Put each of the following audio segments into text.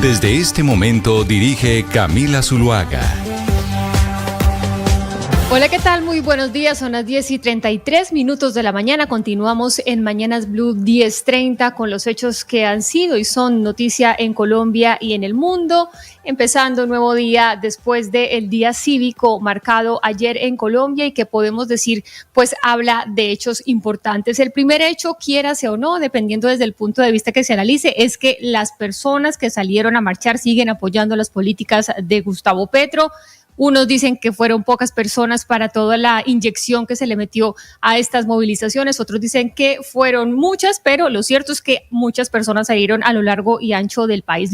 Desde este momento dirige Camila Zuluaga. Hola, ¿qué tal? Muy buenos días, son las 10:33 de la mañana. Continuamos en Mañanas Blue 10:30 con los hechos que han sido y son noticia en Colombia y en el mundo. Empezando un nuevo día después del día cívico marcado ayer en Colombia y que podemos decir, pues habla de hechos importantes. El primer hecho, quiérase o no, dependiendo desde el punto de vista que se analice, es que las personas que salieron a marchar siguen apoyando las políticas de Gustavo Petro. Unos dicen que fueron pocas personas para toda la inyección que se le metió a estas movilizaciones, otros dicen que fueron muchas, pero lo cierto es que muchas personas salieron a lo largo y ancho del país.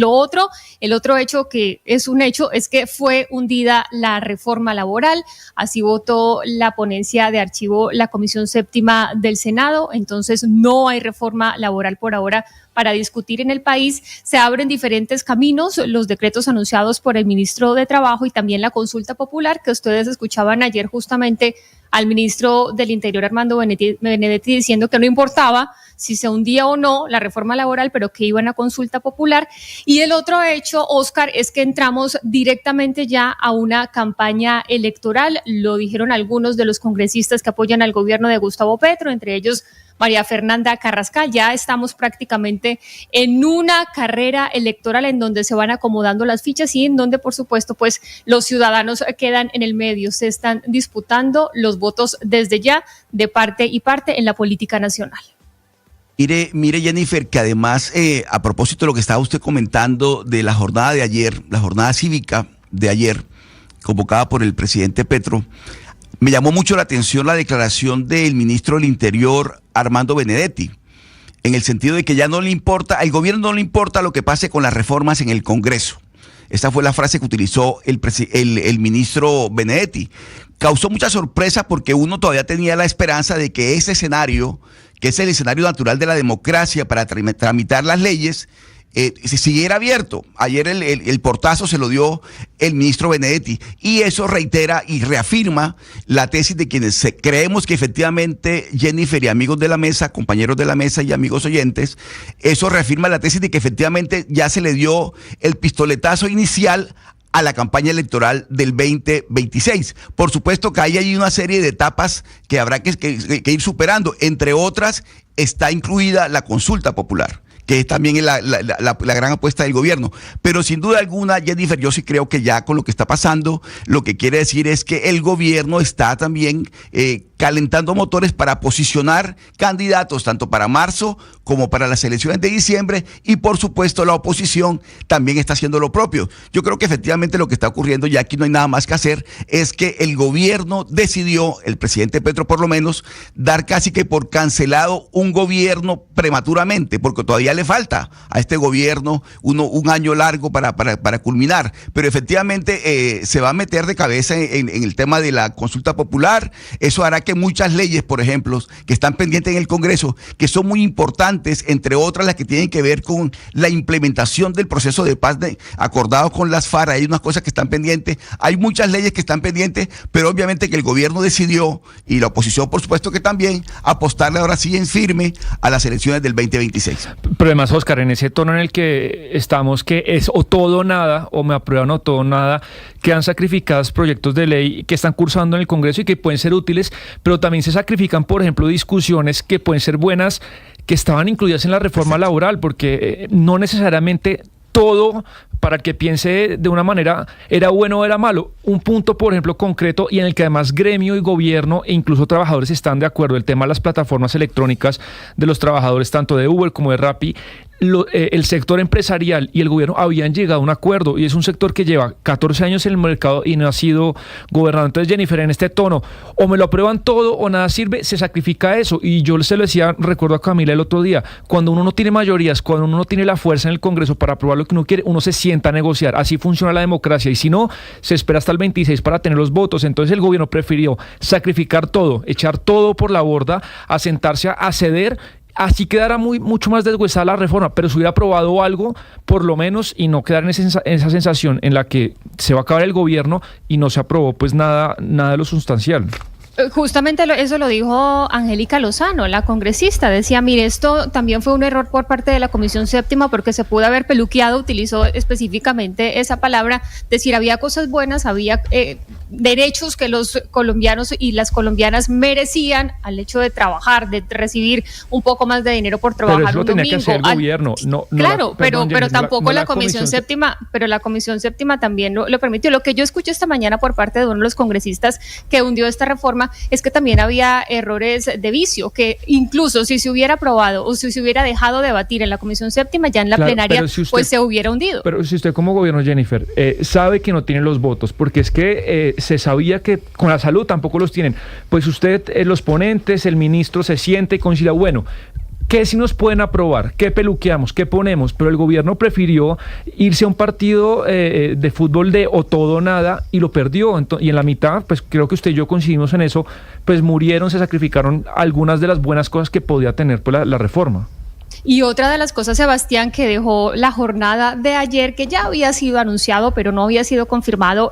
El otro hecho que es un hecho es que fue hundida la reforma laboral, así votó la ponencia de archivo la Comisión Séptima del Senado, entonces no hay reforma laboral por ahora para discutir en el país. Se abren diferentes caminos, los decretos anunciados por el ministro de Trabajo y también la consulta popular que ustedes escuchaban ayer justamente al ministro del Interior, Armando Benedetti, diciendo que no importaba si se hundía o no la reforma laboral, pero que iban a consulta popular. Y el otro hecho, Oscar, es que entramos directamente ya a una campaña electoral. Lo dijeron algunos de los congresistas que apoyan al gobierno de Gustavo Petro, entre ellos María Fernanda Carrascal. Ya estamos prácticamente en una carrera electoral en donde se van acomodando las fichas y en donde, por supuesto, pues los ciudadanos quedan en el medio. Se están disputando los votos desde ya de parte y parte en la política nacional. Mire Jennifer, que además, a propósito de lo que estaba usted comentando de la jornada de ayer, la jornada cívica de ayer, convocada por el presidente Petro, me llamó mucho la atención la declaración del ministro del Interior, Armando Benedetti, en el sentido de que ya no le importa, al gobierno no le importa lo que pase con las reformas en el Congreso. Esa fue la frase que utilizó el ministro Benedetti. Causó mucha sorpresa porque uno todavía tenía la esperanza de que ese escenario, que es el escenario natural de la democracia para tramitar las leyes, se siguiera abierto. Ayer el portazo se lo dio el ministro Benedetti y eso reitera y reafirma la tesis de quienes creemos que efectivamente, Jennifer y amigos de la mesa, compañeros de la mesa y amigos oyentes, eso reafirma la tesis de que efectivamente ya se le dio el pistoletazo inicial a la campaña electoral del 2026. Por supuesto que hay ahí una serie de etapas que habrá que ir superando. Entre otras, está incluida la consulta popular, que es también la gran apuesta del gobierno. Pero sin duda alguna, Jennifer, yo sí creo que ya con lo que está pasando, lo que quiere decir es que el gobierno está también calentando motores para posicionar candidatos tanto para marzo como para las elecciones de diciembre, y por supuesto la oposición también está haciendo lo propio. Yo creo que efectivamente lo que está ocurriendo, ya aquí no hay nada más que hacer, es que el gobierno decidió, el presidente Petro por lo menos, dar casi que por cancelado un gobierno prematuramente, porque todavía le falta a este gobierno un año largo para culminar, pero efectivamente se va a meter de cabeza en el tema de la consulta popular. Eso hará que muchas leyes, por ejemplo, que están pendientes en el Congreso, que son muy importantes, entre otras las que tienen que ver con la implementación del proceso de paz acordado con las FARC, hay unas cosas que están pendientes, hay muchas leyes que están pendientes, pero obviamente que el gobierno decidió, y la oposición por supuesto que también, apostarle ahora sí en firme a las elecciones del 2026. Pero además, Oscar, en ese tono en el que estamos, que es o todo o nada, o me aprueban o todo o nada, quedan sacrificados proyectos de ley que están cursando en el Congreso y que pueden ser útiles, pero también se sacrifican, por ejemplo, discusiones que pueden ser buenas, que estaban incluidas en la reforma laboral, porque no necesariamente todo, para el que piense de una manera, era bueno o era malo. Un punto, por ejemplo, concreto, y en el que además gremio y gobierno e incluso trabajadores están de acuerdo, el tema de las plataformas electrónicas de los trabajadores, tanto de Uber como de Rappi. El sector empresarial y el gobierno habían llegado a un acuerdo, y es un sector que lleva 14 años en el mercado y no ha sido gobernado. Entonces, Jennifer, en este tono, o me lo aprueban todo o nada sirve, se sacrifica eso. Y yo se lo decía, recuerdo a Camila el otro día, cuando uno no tiene mayorías, cuando uno no tiene la fuerza en el Congreso para aprobar lo que uno quiere, uno se sienta a negociar. Así funciona la democracia, y si no, se espera hasta el 26 para tener los votos. Entonces el gobierno prefirió sacrificar todo, echar todo por la borda, a sentarse a ceder. Así quedará mucho más deshuesada la reforma, pero se hubiera aprobado algo, por lo menos, y no quedar en esa sensación en la que se va a acabar el gobierno y no se aprobó pues nada de lo sustancial. Justamente eso lo dijo Angélica Lozano, la congresista. Decía, mire, esto también fue un error por parte de la Comisión Séptima porque se pudo haber peluqueado, utilizó específicamente esa palabra, decir, había cosas buenas, había derechos que los colombianos y las colombianas merecían al hecho de trabajar, de recibir un poco más de dinero por trabajar pero eso un lo tenía domingo. que hacer el gobierno. Claro, pero tampoco la Comisión Séptima, pero la Comisión Séptima también lo permitió. Lo que yo escuché esta mañana por parte de uno de los congresistas que hundió esta reforma es que también había errores de vicio, que incluso si se hubiera aprobado o si se hubiera dejado debatir en la Comisión Séptima, ya en la plenaria, si usted, pues se hubiera hundido. Pero si usted como gobierno, Jennifer, sabe que no tiene los votos, porque es que se sabía que con la salud tampoco los tienen, pues usted, los ponentes, el ministro se siente y considera, bueno, ¿qué si nos pueden aprobar? ¿Qué peluqueamos? ¿Qué ponemos? Pero el gobierno prefirió irse a un partido de fútbol de o todo o nada y lo perdió. Y en la mitad, pues creo que usted y yo coincidimos en eso, pues murieron, se sacrificaron algunas de las buenas cosas que podía tener pues, la reforma. Y otra de las cosas, Sebastián, que dejó la jornada de ayer, que ya había sido anunciado, pero no había sido confirmado,